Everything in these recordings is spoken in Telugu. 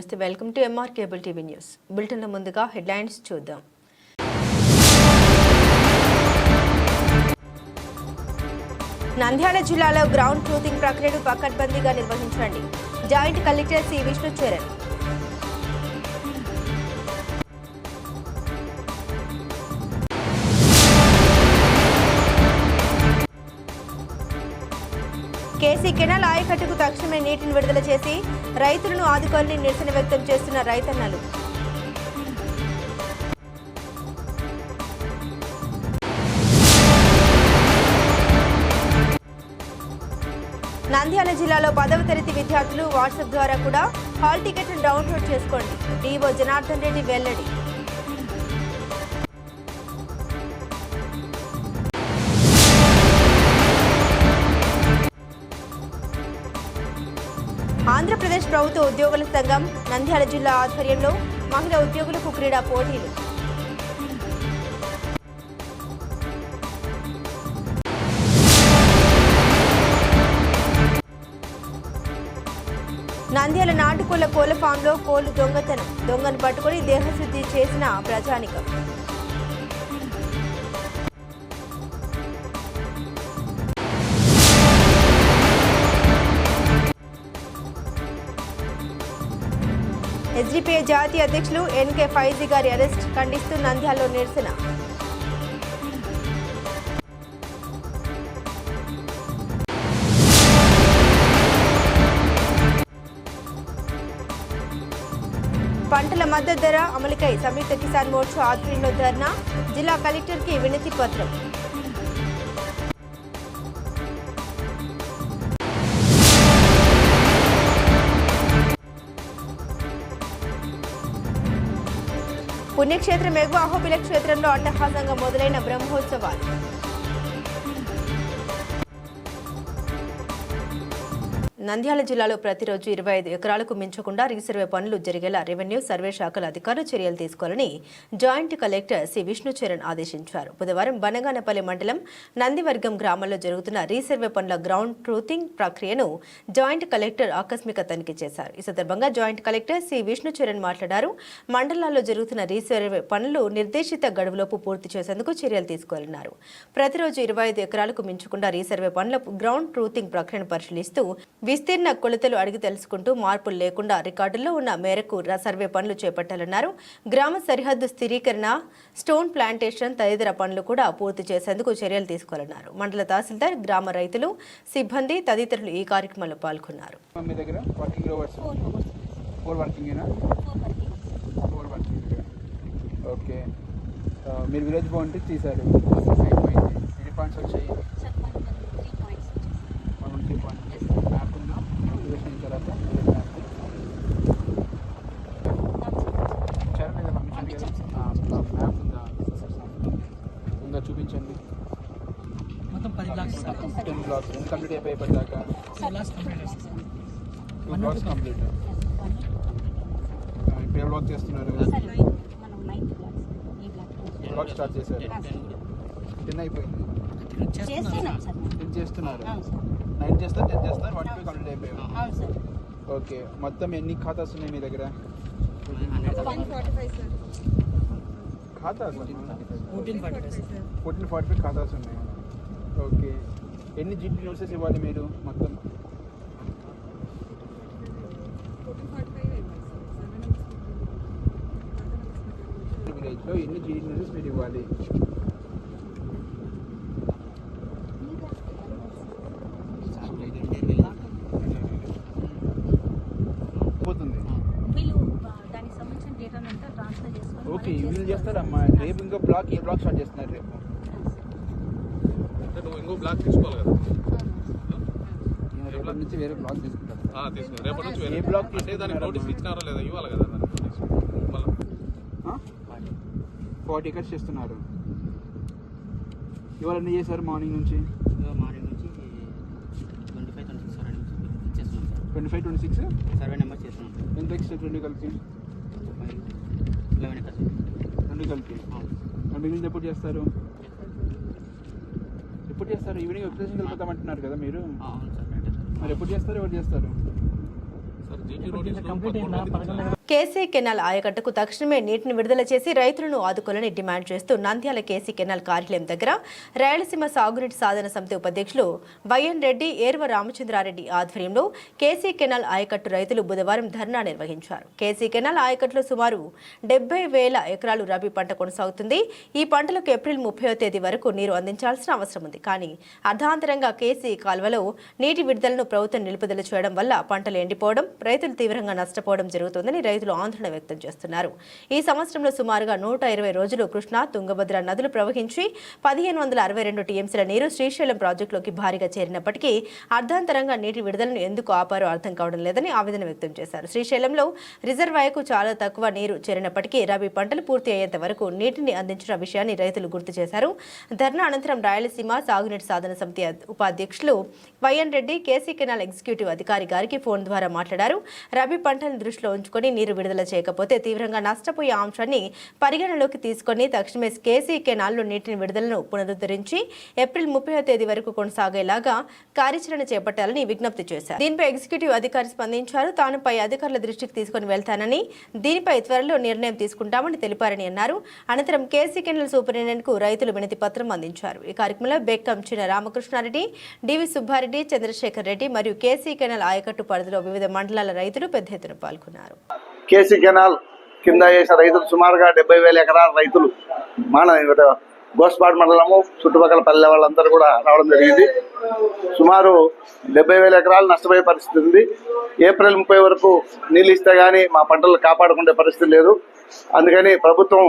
నమస్తే, welcome to MR cable TV news. బులెటిన్ల ముందుగా హెడ్లైన్స్ చూద్దాం. నంద్యాల జిల్లాలో గ్రౌండ్ ట్రూతింగ్ ప్రక్రియను పకడ్బందీగా నిర్వహించండి. Joint collector C Vishnucharan. KC canal ఆయకట్టుకు తక్షణమే నీటిని విడుదల చేసి రైతులను ఆదుకోవాలని నిరసన వ్యక్తం చేస్తున్న రైతన్నలు. నంద్యాల జిల్లాలో 10వ తరగతి విద్యార్థులు వాట్సాప్ ద్వారా కూడా హాల్ టికెట్ను డౌన్లోడ్ చేసుకోండి. డిఓ జనార్దన్ రెడ్డి వెల్లడి. ఆంధ్రప్రదేశ్ ప్రభుత్వ ఉద్యోగుల సంఘం నంద్యాల జిల్లా ఆధ్వర్యంలో మహిళా ఉద్యోగులకు క్రీడా పోటీలు. నంద్యాల నాటుకోళ్ల కోళ్ల ఫామ్లో కోళ్లు దొంగతనం. దొంగను పట్టుకుని దేహశుద్ధి చేసిన ప్రజానికం. ఎస్డిపిఐ జాతీయ అధ్యక్షులు ఎన్కే ఫైజీ గారి అరెస్ట్ ఖండిస్తూ నంద్యాలలో నిరసన. పంటల మద్దతు ధర అమలుకై సంయుక్త కిసాన్ మోర్చా ఆధ్వర్యంలో ధర్నా. జిల్లా కలెక్టర్కి వినతి పత్రం. పుణ్యక్షేత్రం ఎగువ అహోబిల క్షేత్రంలో అట్టహాసంగా మొదలైన బ్రహ్మోత్సవాలు. నంద్యాల జిల్లాలో ప్రతిరోజు 25 ఎకరాలకు మించకుండా రీసర్వే పనులు జరిగేలా రెవెన్యూ సర్వే శాఖల అధికారులు చర్యలు తీసుకోవాలని జాయింట్ కలెక్టర్ సి విష్ణుచరణ్ ఆదేశించారు. బుధవారం బనగానపల్లి మండలం నందివర్గం గ్రామంలో జరుగుతున్న రీసర్వే పనుల గ్రౌండ్ ట్రూతింగ్ ప్రక్రియను జాయింట్ కలెక్టర్ ఆకస్మిక తనిఖీ చేశారు. ఈ సందర్భంగా జాయింట్ కలెక్టర్ సి విష్ణుచరణ్ మాట్లాడారు. మండలాల్లో జరుగుతున్న రీసర్వే పనులు నిర్దేశిత గడువులోపు పూర్తి చేసేందుకు చర్యలు తీసుకోవాలన్నారు. ప్రతిరోజు 25 ఎకరాలకు మించకుండా రీసర్వే పనుల గ్రౌండ్ ట్రూతింగ్ ప్రక్రియను పరిశీలిస్తూ విస్తీర్ణ కొలతలు అడిగి తెలుసుకుంటూ మార్పులు లేకుండా రికార్డుల్లో ఉన్న మేరకు సర్వే పనులు చేపట్టాలన్నారు. గ్రామ సరిహద్దు స్థిరీకరణ, స్టోన్ ప్లాంటేషన్ తదితర పనులు కూడా పూర్తి చేసేందుకు చర్యలు తీసుకోవాలన్నారు. మండల తహసీల్దార్, గ్రామ రైతులు, సిబ్బంది తదితరులు ఈ కార్యక్రమంలో పాల్గొన్నారు. మీరు విలేజ్ బౌండరీ తీశారు, చూపించండి. మొత్తం 10 బ్లాక్స్ కంప్లీట్ అయిపోయేదాకా 2 బ్లాక్స్ కంప్లీట్. ఇప్పుడు ఏ బ్లాక్ చేస్తున్నారు? బ్లాక్ స్టార్ట్ చేశారు, 10 అయిపోయింది. 10 చేస్తున్నారు, 9 చేస్తారు, 10 చేస్తారు, 1 కంప్లీట్ అయిపోయాయి. ఓకే, మొత్తం ఎన్ని ఖాతాస్ ఉన్నాయి మీ దగ్గర? ఖాతాస్ 1445 ఖాతాస్ ఉన్నాయి. ఓకే, ఎన్ని జీపీ నోట్సెస్ ఇవ్వాలి మీరు? మొత్తం విలేజ్లో ఎన్ని జీపీ నోట్సెస్ మీరు ఇవ్వాలి? పోతుంది. ఓకే, వీళ్ళు చేస్తారమ్మా. రేపు ఇంకో బ్లాక్, ఏ బ్లాక్ స్టార్ట్ చేస్తున్నారు రేపు? నువ్వు ఇంకో బ్లాక్ తీసుకోవాలి కదా. రేపటి నుంచి వేరే బ్లాక్ తీసుకుంటారు. రేపటి నుంచి ఏ బ్లాక్ అంటే దానికి నోటీస్ ఇచ్చినారా లేదా? ఇవ్వాలి కదా. 40 acres చేస్తున్నారు. ఇవాళ ఎన్ని చేశారు మార్నింగ్ నుంచి? 25-26 సర్వే నెంబర్ చేస్తున్నాం. ఎంత ఎక్స్ట్రా? 2 కలిపి 11 acres. 2 కలిపి. మిగిలింది ఎప్పుడు చేస్తారు? ఎప్పుడు చేస్తారు? ఈవినింగ్ ఎక్స్ప్రెషన్ వెళ్ళిపోతామంటున్నారు కదా మీరు. అవును సార్. మరి ఎప్పుడు చేస్తారు? ఎవరు చేస్తారు? కేసీ కెనాల్ ఆయకట్టుకు తక్షణమే నీటిని విడుదల చేసి రైతులను ఆదుకోవాలని డిమాండ్ చేస్తూ నంద్యాల కేసీ కెనాల్ కార్యాలయం దగ్గర రాయలసీమ సాగునీటి సాధన సమితి ఉపాధ్యక్షులు వైఎన్ రెడ్డి, ఏర్వ రామచంద్రారెడ్డి ఆధ్వర్యంలో కేసీ కెనాల్ ఆయకట్టు రైతులు బుధవారం ధర్నా నిర్వహించారు. కేసీ కెనాల్ ఆయకట్టులో సుమారు 70,000 ఎకరాలు రబీ పంట కొనసాగుతుంది. ఈ పంటలకు ఏప్రిల్ 30వ తేదీ వరకు నీరు అందించాల్సిన అవసరం ఉంది. కానీ అర్ధాంతరంగా కేసీ కాల్వలో నీటి విడుదలను ప్రభుత్వం నిలుపుదల చేయడం వల్ల పంటలు ఎండిపోవడం, రైతులు తీవ్రంగా నష్టపోవడం జరుగుతోందని రైతులు ఆందోళన వ్యక్తం చేస్తున్నారు. ఈ సంవత్సరంలో సుమారుగా 120 రోజులు కృష్ణా, తుంగభద్ర నదులు ప్రవహించి 1562 టీఎంసీల నీరు శ్రీశైలం ప్రాజెక్టులోకి భారీగా చేరినప్పటికీ అర్ధాంతరంగా నీటి విడుదలను ఎందుకు ఆపారో అర్థం కావడం లేదని ఆవేదన వ్యక్తం చేశారు. శ్రీశైలంలో రిజర్వాయర్కు చాలా తక్కువ నీరు చేరినప్పటికీ రబీ పంటలు పూర్తి అయ్యేంత వరకు నీటిని అందించిన విషయాన్ని రైతులు గుర్తు చేశారు. ధర్నా అనంతరం రాయలసీమ సాగునీటి సాధన సమితి ఉపాధ్యక్షులు Y N Reddy K C canal executive అధికారి గారికి ఫోన్ ద్వారా మాట్లాడారు. రబీ పంటలను దృష్టిలో ఉంచుకొని నీరు విడుదల చేయకపోతే తీవ్రంగా నష్టపోయే అంశాన్ని పరిగణలోకి తీసుకొని తక్షణమే కేసీ కెనాల్లో నీటిని విడుదలను పునరుద్ధరించి ఏప్రిల్ 30వ తేదీ వరకు కొనసాగేలాగా కార్యాచరణ చేపట్టాలని విజ్ఞప్తి చేశారు. దీనిపై ఎగ్జిక్యూటివ్ అధికారి స్పందించారు. తాను పై అధికారుల దృష్టికి తీసుకుని వెళ్తానని, దీనిపై త్వరలో నిర్ణయం తీసుకుంటామని తెలిపారని అన్నారు. అనంతరం కేసీ కెనాల్ సూపరింటెండెంట్ కు రైతులు వినతి పత్రం అందించారు. ఈ కార్యక్రమంలో బెక్కం చిన్న రామకృష్ణారెడ్డి, డివి సుబ్బారెడ్డి, చంద్రశేఖర్ రెడ్డి మరియు కేసీ కెనాల్ ఆయకట్టు పరిధిలో వివిధ మండలాల రైతులు పెద్ద ఎత్తున పాల్గొన్నారు. కేసీ కెనాల్ కింద చేసిన రైతులు సుమారుగా 70,000 ఎకరాల రైతులు గోస్పాడ్ మండలము చుట్టుపక్కల పల్లె వాళ్ళందరూ కూడా రావడం జరిగింది. సుమారు 70,000 ఎకరాలు నష్టపోయే పరిస్థితి ఉంది. ఏప్రిల్ 30 వరకు నీళ్ళు ఇస్తే కానీ మా పంటలు కాపాడుకునే పరిస్థితి లేదు. అందుకని ప్రభుత్వం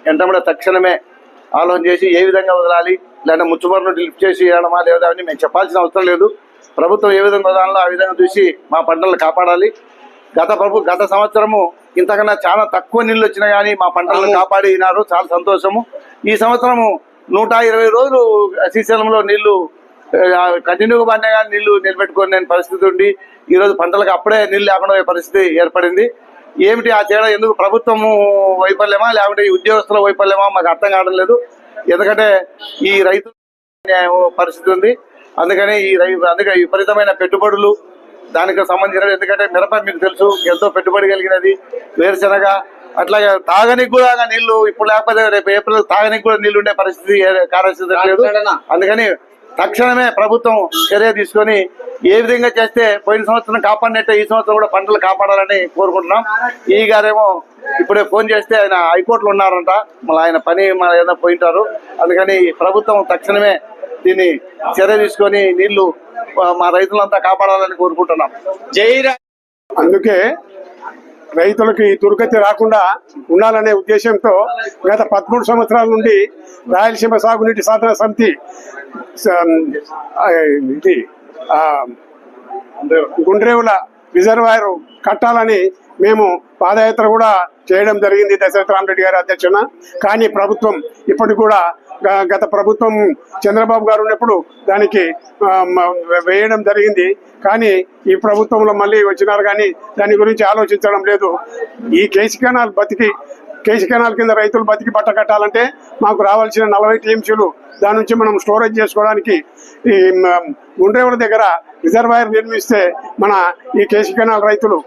వెంటనే తక్షణమే ఆలోచన చేసి ఏ విధంగా వదలాలి, లేదంటే ముచ్చుమరును లిఫ్ట్ చేసి ఇవ్వడమా లేదా అని మేము చెప్పాల్సిన అవసరం లేదు. ప్రభుత్వం ఏ విధంగా వదలాలో ఆ విధంగా చూసి మా పంటలు కాపాడాలి. గత సంవత్సరము ఇంతకన్నా చాలా తక్కువ నీళ్ళు వచ్చినా కానీ మా పంటలను కాపాడినారు, చాలా సంతోషము. ఈ సంవత్సరము 120 రోజులు శ్రీశైలంలో నీళ్లు కంటిన్యూగా పడినా కానీ నీళ్లు నిలబెట్టుకునే పరిస్థితి ఉండి ఈరోజు పంటలకు అప్పుడే నీళ్ళు లేకుండా పరిస్థితి ఏర్పడింది. ఏమిటి ఆ తేడా? ఎందుకు ప్రభుత్వము వైఫల్యమా లేకుంటే ఈ ఉద్యోగస్తుల వైఫల్యమా మాకు అర్థం కావడం లేదు. ఎందుకంటే ఈ రైతు పరిస్థితి ఉంది. అందుకని అందుకే విపరీతమైన పెట్టుబడులు దానికి సంబంధించిన, ఎందుకంటే మిరప మీకు తెలుసు ఎంతో పెట్టుబడి కలిగినది, వేరుశనగ, అట్లాగే తాగనికి కూడా నీళ్లు ఇప్పుడు లేకపోతే రేపు ఏప్రిల్ తాగనికి కూడా నీళ్లు ఉండే పరిస్థితి లేదు. అందుకని తక్షణమే ప్రభుత్వం చర్య తీసుకొని ఏ విధంగా చేస్తే పోయిన సంవత్సరం కాపాడినట్టే ఈ సంవత్సరం కూడా పంటలు కాపాడాలని కోరుకుంటున్నాం. ఈ గారేమో ఇప్పుడే ఫోన్ చేస్తే ఆయన హైకోర్టులో ఉన్నారంట, మళ్ళీ ఆయన పని ఏదైనా పోయింటారు. అందుకని ప్రభుత్వం తక్షణమే దీన్ని చర్య తీసుకొని నీళ్లు మా రైతులంతా కాపాడాలని కోరుకుంటున్నాం. అందుకే రైతులకి దుర్గతి రాకుండా ఉండాలనే ఉద్దేశంతో గత 13 సంవత్సరాల నుండి రాయలసీమ సాగునీటి సాధన సమితి గుండ్రేవుల రిజర్వాయర్ కట్టాలని మేము పాదయాత్ర కూడా చేయడం జరిగింది దశరథ రామరెడ్డి గారి అధ్యక్షన. కానీ ప్రభుత్వం ఇప్పటికి కూడా గత ప్రభుత్వం చంద్రబాబు గారు ఉన్నప్పుడు దానికి వేయడం జరిగింది. కానీ ఈ ప్రభుత్వంలో మళ్ళీ వచ్చినారు కానీ దాని గురించి ఆలోచించడం లేదు. ఈ కేసీ కెనాల్ కింద రైతులు బతికి బట్ట కట్టాలంటే మాకు రావాల్సిన 40 టీఎంసీలు దాని నుంచి మనం స్టోరేజ్ చేసుకోవడానికి ఈ గుండ్రేవుల దగ్గర రిజర్వాయర్ నిర్మిస్తే మన ఈ కేసీ కెనాల్ రైతులు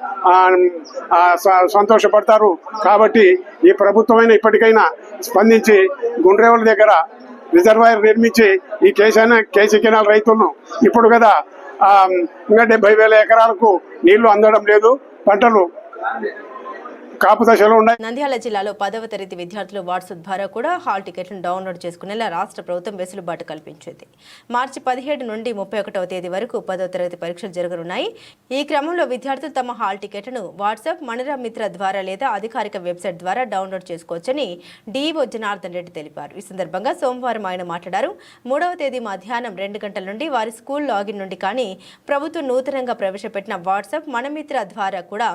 సంతోషపడతారు. కాబట్టి ఈ ప్రభుత్వమైన ఇప్పటికైనా స్పందించి గుండ్రేవుల దగ్గర రిజర్వాయర్ నిర్మించి ఈ కేసీ కెనాల్ రైతులను ఇప్పుడు కదా ఇంకా 70,000 ఎకరాలకు నీళ్లు అందడం లేదు, పంటలు కాపు దశలో ఉన్నాయి. నంద్యాల జిల్లాలో 10వ తరగతి విద్యార్థులు వాట్సాప్ ద్వారా కూడా హాల్ టికెట్లను డౌన్లోడ్ చేసుకునేలా రాష్ట్ర ప్రభుత్వం వెసులుబాటు కల్పించింది. మార్చి 17 నుండి 31వ తేదీ వరకు 10వ తరగతి పరీక్షలు జరగనున్నాయి. ఈ క్రమంలో విద్యార్థులు తమ హాల్ టికెట్ను వాట్సాప్, మనరా మిత్ర ద్వారా లేదా అధికారిక వెబ్సైట్ ద్వారా డౌన్లోడ్ చేసుకోవచ్చని డిఈఓ జనార్దన్ రెడ్డి తెలిపారు. ఈ సందర్భంగా సోమవారం ఆయన మాట్లాడారు. 3వ తేదీ మధ్యాహ్నం 2 గంటల నుండి వారి స్కూల్ లాగిన్ నుండి కానీ ప్రభుత్వం నూతనంగా ప్రవేశపెట్టిన వాట్సాప్, మన మిత్ర ద్వారా కూడా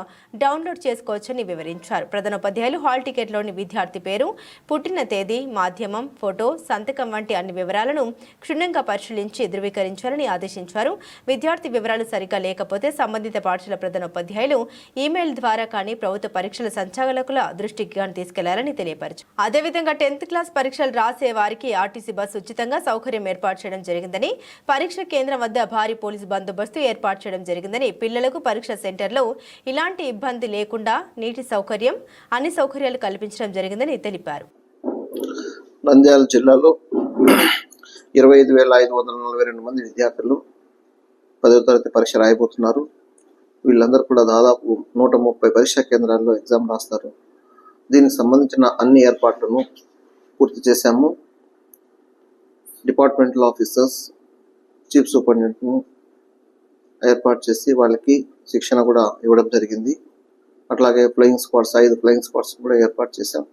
డౌన్లోడ్ చేసుకోవచ్చని వివరించారు. వివరించారు. ప్రధానోపాధ్యాయులు హాల్ టికెట్లోని విద్యార్థి పేరు, పుట్టిన తేదీ, మాధ్యమం, ఫోటో, సంతకం వంటి అన్ని వివరాలను క్షుణ్ణంగా పరిశీలించి ధృవీకరించాలని ఆదేశించారు. విద్యార్థి వివరాలు సరిగా లేకపోతే సంబంధిత పాఠశాల ప్రధానోపాధ్యాయులు ఈమెయిల్ ద్వారా కానీ ప్రభుత్వ పరీక్షల సంచాలకుల దృష్టికి కానీ తీసుకెళ్లాలని తెలియపరిచారు. అదేవిధంగా 10th క్లాస్ పరీక్షలు రాసే వారికి ఆర్టీసీ బస్సు ఉచితంగా సౌకర్యం ఏర్పాటు చేయడం జరిగిందని, పరీక్ష కేంద్రం వద్ద భారీ పోలీసు బందోబస్తు ఏర్పాటు చేయడం జరిగిందని, పిల్లలకు పరీక్ష సెంటర్లో ఇలాంటి ఇబ్బంది లేకుండా నీటి సౌకర్యం, అన్ని సౌకర్యాలు కల్పించడం జరిగిందని తెలిపారు. నంద్యాల జిల్లాలో 25,542 మంది విద్యార్థులు 10వ తరగతి పరీక్ష రాయబోతున్నారు. వీళ్ళందరూ కూడా దాదాపు 130 పరీక్షా కేంద్రాల్లో ఎగ్జామ్ రాస్తారు. దీనికి సంబంధించిన అన్ని ఏర్పాట్లను పూర్తి చేశాము. డిపార్ట్మెంటల్ ఆఫీసర్స్, చీఫ్ సూపరింటెండెంట్ను ఏర్పాటు చేసి వాళ్ళకి శిక్షణ కూడా ఇవ్వడం జరిగింది. అట్లాగే ఫ్లయింగ్ స్క్వాడ్స్ 5 ఫ్లయింగ్ స్క్వాడ్స్ కూడా ఏర్పాటు చేశాం.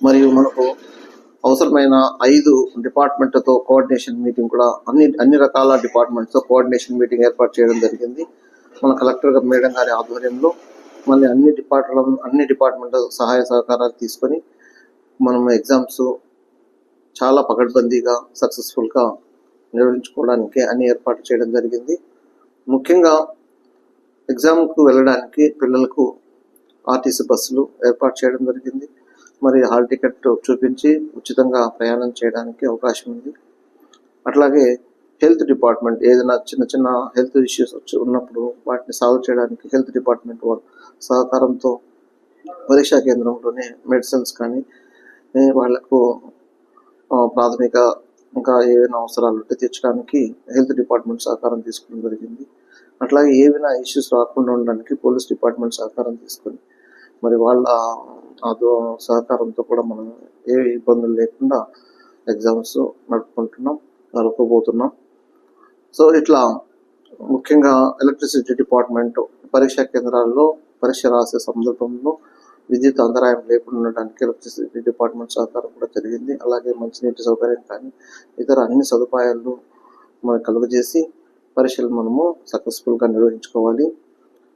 మరియు మనకు అవసరమైన 5 డిపార్ట్మెంట్లతో కోఆర్డినేషన్ మీటింగ్ కూడా అన్ని రకాల డిపార్ట్మెంట్స్తో కోఆర్డినేషన్ మీటింగ్ ఏర్పాటు చేయడం జరిగింది. మన కలెక్టర్ మేడం గారి ఆధ్వర్యంలో మళ్ళీ అన్ని డిపార్ట్మెంట్ సహాయ సహకారాలు తీసుకొని మనం ఎగ్జామ్స్ చాలా పకడ్బందీగా సక్సెస్ఫుల్గా నిర్వహించుకోవడానికి అన్ని ఏర్పాటు చేయడం జరిగింది. ముఖ్యంగా ఎగ్జామ్కు వెళ్ళడానికి పిల్లలకు ఆర్టీసీ బస్సులు ఏర్పాటు చేయడం జరిగింది. మరి హాల్ టికెట్ చూపించి ఉచితంగా ప్రయాణం చేయడానికి అవకాశం ఉంది. అట్లాగే హెల్త్ డిపార్ట్మెంట్ ఏదైనా చిన్న హెల్త్ ఇష్యూస్ ఉన్నప్పుడు వాటిని సాల్వ్ చేయడానికి హెల్త్ డిపార్ట్మెంట్ వాళ్ళ సహకారంతో పరీక్షా కేంద్రంలోనే మెడిసిన్స్ కానీ వాళ్లకు ప్రాథమిక ఇంకా ఏవైనా అవసరాలు ఉంటే తీర్చడానికి హెల్త్ డిపార్ట్మెంట్ సహకారం తీసుకోవడం జరిగింది. అట్లాగే ఏవైనా ఇష్యూస్ రాకుండా ఉండడానికి పోలీస్ డిపార్ట్మెంట్ సహకారం తీసుకొని మరి వాళ్ళ సహకారంతో కూడా మనం ఏ ఇబ్బందులు లేకుండా ఎగ్జామ్స్ నడుపుకోబోతున్నాం. సో ఇట్లా ముఖ్యంగా ఎలక్ట్రిసిటీ డిపార్ట్మెంట్ పరీక్షా కేంద్రాల్లో పరీక్ష రాసే సందర్భంలో విద్యుత్ అంతరాయం లేకుండా ఉండడానికి ఎలక్ట్రిసిటీ డిపార్ట్మెంట్ సహకారం కూడా జరిగింది. అలాగే మంచినీటి సౌకర్యం కానీ ఇతర అన్ని సదుపాయాలు మనకు కలుగజేసి పరీక్షలు మనము సక్సెస్ఫుల్గా నిర్వహించుకోవాలి.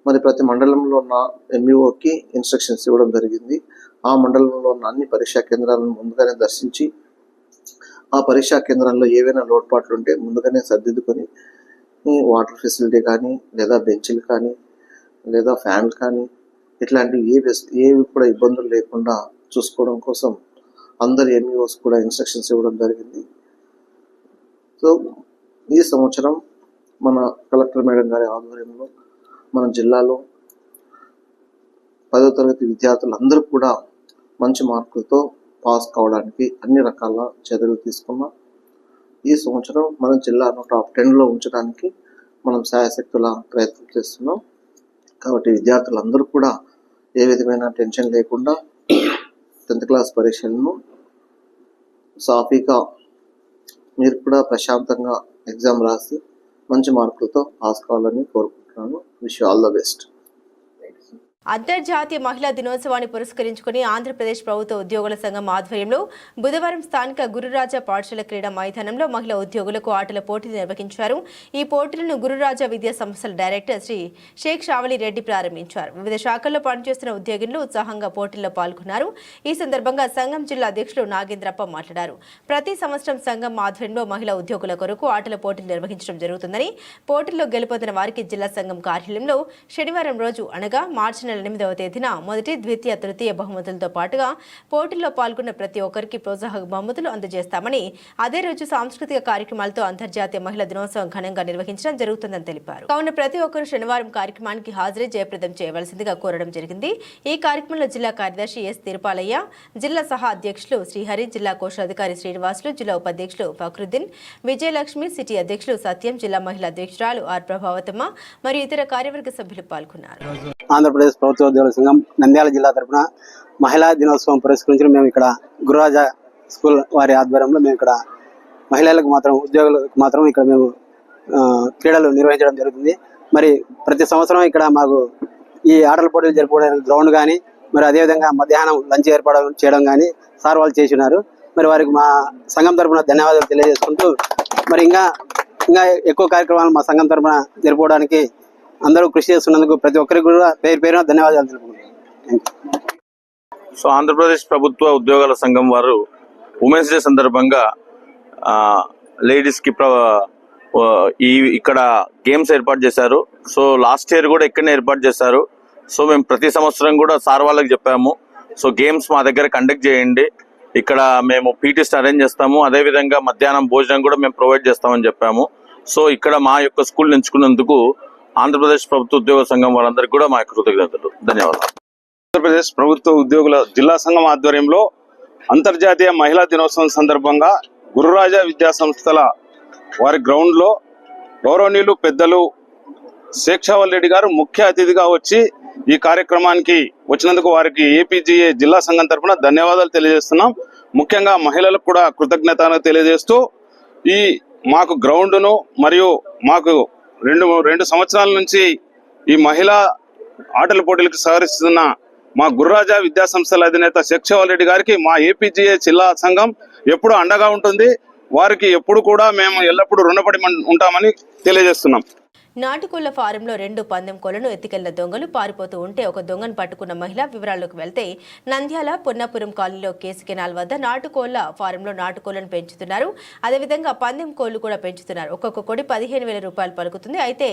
మరి ప్రతి మండలంలో ఉన్న ఎంఈఓకి ఇన్స్ట్రక్షన్స్ ఇవ్వడం జరిగింది. ఆ మండలంలో ఉన్న అన్ని పరీక్షా కేంద్రాలను ముందుగానే దర్శించి ఆ పరీక్షా కేంద్రాల్లో ఏవైనా లోటుపాట్లు ఉంటే ముందుగానే సర్దిద్దుకొని వాటర్ ఫెసిలిటీ కానీ లేదా బెంచ్లు కానీ లేదా ఫ్యాన్లు కానీ ఇట్లాంటివి ఏవి కూడా ఇబ్బందులు లేకుండా చూసుకోవడం కోసం అందరు ఎంఈఓస్ కూడా ఇన్స్ట్రక్షన్స్ ఇవ్వడం జరిగింది. సో ఈ సంవత్సరం మన కలెక్టర్ మేడం గారి ఆధ్వర్యంలో మన జిల్లాలో 10వ తరగతి విద్యార్థులందరూ కూడా మంచి మార్కులతో పాస్ కావడానికి అన్ని రకాల చర్యలు తీసుకున్నాం. ఈ సంవత్సరం మన జిల్లాను టాప్ 10లో ఉంచడానికి మనం శాయశక్తుల ప్రయత్నం చేస్తున్నాం. కాబట్టి విద్యార్థులందరూ కూడా ఏ విధమైన టెన్షన్ లేకుండా 10th క్లాస్ పరీక్షలను సాఫీగా మీరు కూడా ప్రశాంతంగా ఎగ్జామ్ రాసి మంచి మార్కులతో పాస్ కావాలని కోరుకుంటున్నాను. Wish you all the best. అంతర్జాతీయ మహిళా దినోత్సవాన్ని పురస్కరించుకుని ఆంధ్రప్రదేశ్ ప్రభుత్వ ఉద్యోగుల సంఘం ఆధ్వర్యంలో బుధవారం స్థానిక గురురాజా పాఠశాల క్రీడా మైదానంలో మహిళా ఉద్యోగులకు ఆటల పోటీలు నిర్వహించారు. ఈ పోటీలను గురురాజా విద్యా సంస్థల డైరెక్టర్ శ్రీ షేక్ షావలి రెడ్డి ప్రారంభించారు. వివిధ శాఖల్లో పనిచేస్తున్న ఉద్యోగులు ఉత్సాహంగా పోటీల్లో పాల్గొన్నారు. ఈ సందర్భంగా సంఘం జిల్లా అధ్యక్షులు నాగేంద్రప్ప మాట్లాడారు. ప్రతి సంవత్సరం సంఘం ఆధ్వర్యంలో మహిళా ఉద్యోగుల కొరకు ఆటల పోటీలు నిర్వహించడం జరుగుతుందని, పోటీల్లో గెలుపొందిన వారికి జిల్లా సంఘం కార్యాలయంలో శనివారం రోజు అనగా మార్చి 8వ తేదీన మొదటి, ద్వితీయ, తృతీయ బహుమతులతో పాటుగా పోటీల్లో పాల్గొన్న ప్రతి ఒక్కరికి ప్రోత్సాహక బహుమతులు అందజేస్తామని, అదే రోజు సాంస్కృతిక కార్యక్రమాలతో అంతర్జాతీయ మహిళా దినోత్సవం ఘనంగా నిర్వహించడం జరుగుతుందని తెలిపారు. కావున ప్రతి ఒక్కరు శనివారం కార్యక్రమానికి హాజరై జయప్రదం చేయవలసిందిగా కోరడం జరిగింది. ఈ కార్యక్రమంలో జిల్లా కార్యదర్శి ఎస్ తిరుపాలయ్య, జిల్లా సహా అధ్యక్షులు శ్రీహరి, జిల్లా కోశాధికారి శ్రీనివాసులు, జిల్లా ఉపాధ్యక్షులు ఫక్రుద్దీన్, విజయలక్ష్మి, సిటీ అధ్యక్షులు సత్యం, జిల్లా మహిళా అధ్యక్షురాలు ఆర్ ప్రభావతమ్మ మరియు ఇతర కార్యవర్గ సభ్యులు పాల్గొన్నారు. ఆంధ్రప్రదేశ్ ప్రభుత్వ ఉద్యోగుల సంఘం నంద్యాల జిల్లా తరఫున మహిళా దినోత్సవం పురస్కరించిన మేము ఇక్కడ గురురాజా స్కూల్ వారి ఆధ్వర్యంలో మేము ఇక్కడ మహిళలకు మాత్రం ఉద్యోగులకు మాత్రం ఇక్కడ మేము క్రీడలు నిర్వహించడం జరుగుతుంది. మరి ప్రతి సంవత్సరం ఇక్కడ మాకు ఈ ఆటల పోటీలు జరుపుకోవడానికి గ్రౌండ్ కానీ మరి అదేవిధంగా మధ్యాహ్నం లంచ్ ఏర్పాటు చేయడం కానీ సార్ వాళ్ళు చేసినారు. మరి వారికి మా సంఘం తరఫున ధన్యవాదాలు తెలియజేసుకుంటూ మరి ఇంకా ఎక్కువ కార్యక్రమాలు మా సంఘం తరఫున జరుపుకోవడానికి అందరూ కృషి చేస్తున్నందుకు ప్రతి ఒక్కరికి కూడా పేరు పేరున ధన్యవాదాలు తెలుపుకుంటున్నాను. సో ఆంధ్రప్రదేశ్ ప్రభుత్వ ఉద్యోగాల సంఘం వారు ఉమెన్స్ డే సందర్భంగా లేడీస్కి ఇక్కడ గేమ్స్ ఏర్పాటు చేశారు. సో లాస్ట్ ఇయర్ కూడా ఇక్కడనే ఏర్పాటు చేశారు. సో మేము ప్రతి సంవత్సరం కూడా సార్ వాళ్ళకి చెప్పాము, సో గేమ్స్ మా దగ్గర కండక్ట్ చేయండి, ఇక్కడ మేము పీటీస్ అరేంజ్ చేస్తాము, అదేవిధంగా మధ్యాహ్నం భోజనం కూడా మేము ప్రొవైడ్ చేస్తామని చెప్పాము. సో ఇక్కడ మా యొక్క స్కూల్ ఎంచుకున్నందుకు ఆంధ్రప్రదేశ్ ప్రభుత్వ ఉద్యోగ సంఘం వారందరికీ కూడా మా యొక్క కృతజ్ఞతలు, ధన్యవాదాలు. ఆంధ్రప్రదేశ్ ప్రభుత్వ ఉద్యోగుల జిల్లా సంఘం ఆధ్వర్యంలో అంతర్జాతీయ మహిళా దినోత్సవం సందర్భంగా గురురాజా విద్యా సంస్థల వారి గ్రౌండ్ లో గౌరవనీయులు పెద్దలు శేక్షావల్ రెడ్డి గారు ముఖ్య అతిథిగా వచ్చి ఈ కార్యక్రమానికి వచ్చినందుకు వారికి ఏపీజీఏ జిల్లా సంఘం తరఫున ధన్యవాదాలు తెలియజేస్తున్నాం. ముఖ్యంగా మహిళలకు కూడా కృతజ్ఞతలు తెలియజేస్తూ ఈ మాకు గ్రౌండ్ను మరియు మాకు రెండు సంవత్సరాల నుంచి ఈ మహిళా ఆటల పోటీలకు సహకరిస్తున్న మా గురురాజా విద్యా సంస్థల అధినేత శేక్షావల్ రెడ్డి గారికి మా ఏపీజీఏ జిల్లా సంఘం ఎప్పుడు అండగా ఉంటుంది. వారికి ఎప్పుడు కూడా మేము ఎల్లప్పుడూ రుణపడి ఉంటామని తెలియజేస్తున్నాం. నాటుకోళ్ల ఫారంలో 2 పందెం కోళ్లను ఎత్తుకెళ్లిన దొంగలు పారిపోతూ ఉంటే ఒక దొంగను పట్టుకున్న మహిళ వివరాల్లోకి వెళ్తే నంద్యాల పొన్నాపురం కాలనీలో కేసు కెనాల్ వద్ద నాటుకోళ్ల ఫారంలో నాటుకోళ్లను పెంచుతున్నారు. అదేవిధంగా పందెం కోళ్లు కూడా పెంచుతున్నారు. ఒక్కొక్క కోడి 15,000 రూపాయలు పలుకుతుంది. అయితే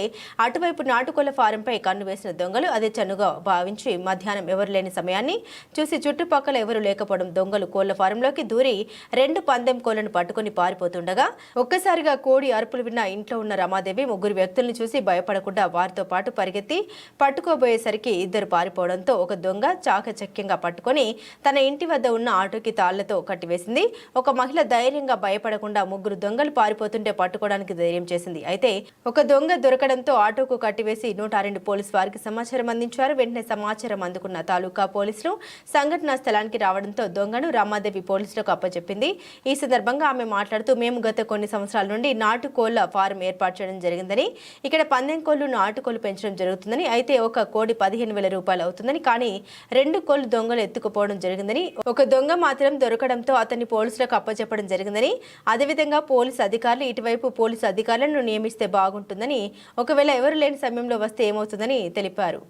అటువైపు నాటుకోళ్ల ఫారంపై కన్ను వేసిన దొంగలు అదే చనుగా భావించి మధ్యాహ్నం ఎవరు లేని సమయాన్ని చూసి చుట్టుపక్కల ఎవరు లేకపోవడం దొంగలు కోళ్ల ఫారంలోకి దూరి 2 పందెం కోళ్లను పట్టుకుని పారిపోతుండగా ఒక్కసారిగా కోడి అరుపులు విన్న ఇంట్లో ఉన్న రమాదేవి ముగ్గురు వ్యక్తులను చూసి భయపడకుండా వారితో పాటు పరిగెత్తి పట్టుకోబోయేసరికి ఇద్దరు పారిపోవడంతో ఒక దొంగ చాకచక్యంగా పట్టుకొని తన ఇంటి వద్ద ఉన్న ఆటోకి తాళ్లతో కట్టివేసింది. ఒక మహిళ ధైర్యంగా భయపడకుండా ముగ్గురు దొంగలు పారిపోతుంటే పట్టుకోవడానికి ధైర్యం చేసింది. అయితే ఒక దొంగ దొరకడంతో ఆటోకు కట్టివేసి 102 పోలీసు వారికి సమాచారం అందించారు. వెంటనే సమాచారం అందుకున్న తాలూకా పోలీసులు సంఘటనా స్థలానికి రావడంతో దొంగను రామాదేవి పోలీసులకు అప్పచెప్పింది. ఈ సందర్భంగా ఆమె మాట్లాడుతూ మేము గత కొన్ని సంవత్సరాల నుండి నాటుకోళ్ల ఫారం ఏర్పాటు చేయడం జరిగిందని, ఇక్కడ పందెం కోళ్లు నాటుకోళ్లు పెంచడం జరుగుతుందని, అయితే ఒక కోడి 15,000 రూపాయలు అవుతుందని, కానీ 2 కోళ్లు దొంగలు ఎత్తుకుపోవడం జరిగిందని, ఒక దొంగ మాత్రం దొరకడంతో అతన్ని పోలీసులకు అప్పచెప్పడం జరిగిందని, అదేవిధంగా పోలీసు అధికారులు ఇటువైపు పోలీసు అధికారులను నియమిస్తే బాగుంటుందని, ఒకవేళ ఎవరు లేని సమయంలో వస్తే ఏమవుతుందని తెలిపారు.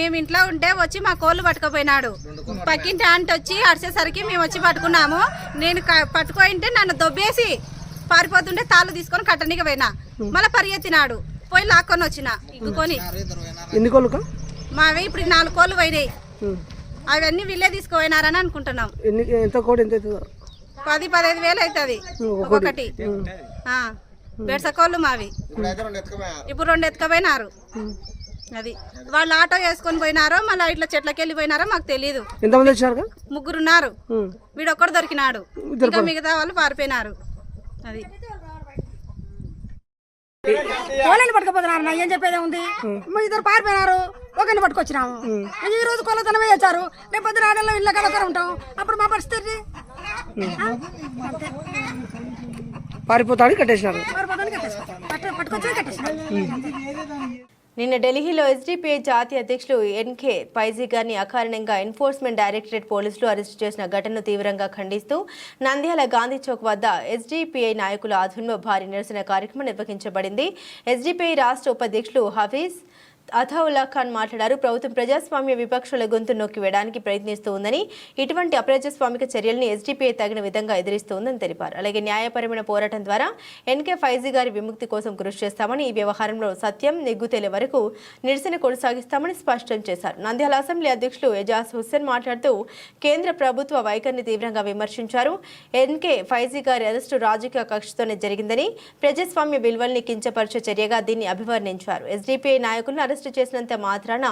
మేము ఇంట్లో ఉంటే వచ్చి మా కోళ్ళు పట్టుకుపోయినాడు. పక్కింటి ఆంటీ వచ్చి అరిచేసరికి మేము వచ్చి పట్టుకున్నాము. నేను పట్టుకోయింటే నన్ను దొబ్బేసి పారిపోతుంటే తాళ్ళు తీసుకొని కట్టనికి పోయినా, మళ్ళీ పరిగెత్తినాడు. పోయి లాక్కొని వచ్చిన ఇక్కుకొని. ఎన్ని కోళ్ళు మావి ఇప్పుడు 4 కోళ్ళు పోయినాయి. అవన్నీ వీళ్ళే తీసుకుపోయినారని అనుకుంటున్నాం. ఎంత కోడి ఎంత 10-15 వేలు అవుతుంది ఒక్కొక్కటి. బెడ్స కోళ్ళు మావి ఇప్పుడు 2 ఎత్తుకపోయినారు. అది వాళ్ళు ఆటో వేసుకొని పోయినారో మళ్ళీ ఇట్లా చెట్లకి వెళ్ళిపోయినారో మాకు తెలియదు. ఎంతమంది వచ్చారు? 3 ఉన్నారు. వీడొక్కడు దొరికినాడు, ఇంకా మిగతా వాళ్ళు పారిపోయినారు. అది కోళ్ళని పట్టుకుపోతున్నారు. ఏం చెప్పేదే ఉంది? 2 పారిపోయినారు, ఒకరిని పట్టుకొచ్చినాము. ఈ రోజు కొలతనమే చేశారు, రేపు పొద్దున ఆడల్లో ఇళ్ళ కలకర ఉంటాం. అప్పుడు మా పరిస్థితి పారిపోతాడు కట్టేసినారు. పట్టుకొచ్చి కట్టేసినారు. నిన్న ఢిల్లీలో ఎస్డిపిఐ జాతీయ అధ్యక్షులు ఎన్కే ఫైజీ గారిని అకారణంగా ఎన్ఫోర్స్మెంట్ డైరెక్టరేట్ పోలీసులు అరెస్టు చేసిన ఘటనను తీవ్రంగా ఖండిస్తూ నంద్యాల గాంధీ చౌక్ వద్ద ఎస్డిపిఐ నాయకుల ఆధ్వర్యంలో భారీ నిరసన కార్యక్రమం నిర్వహించబడింది. ఎస్డిపిఐ రాష్ట్ర ఉపాధ్యక్షులు హఫీజ్ అథావుల్లా ఖాన్ మాట్లాడారు. ప్రభుత్వం ప్రజాస్వామ్య విపక్షాల గొంతు నొక్కి వేయడానికి ప్రయత్నిస్తూ ఉందని, ఇటువంటి అప్రజాస్వామిక చర్యల్ని ఎస్డిపిఐ తగిన విధంగా ఎదిరిస్తోందని తెలిపారు. అలాగే న్యాయపరమైన పోరాటం ద్వారా ఎన్కే ఫైజీ గారి విముక్తి కోసం కృషి చేస్తామని, ఈ వ్యవహారంలో సత్యం నిగ్గుతేలే వరకు నిరసన కొనసాగిస్తామని స్పష్టం చేశారు. నంద్యాల అసెంబ్లీ అధ్యక్షులు ఎజాజ్ హుస్సేన్ మాట్లాడుతూ కేంద్ర ప్రభుత్వ వైఖరిని తీవ్రంగా విమర్శించారు. ఎన్కే ఫైజీ గారి అరెస్టు రాజకీయ కక్షతోనే జరిగిందని, ప్రజాస్వామ్య విలువల్ని కించపరిచే చర్యగా దీన్ని అభివర్ణించారు. ఎస్డిపిఐ నాయకులను అరెస్టు చేసినంత మాత్రాన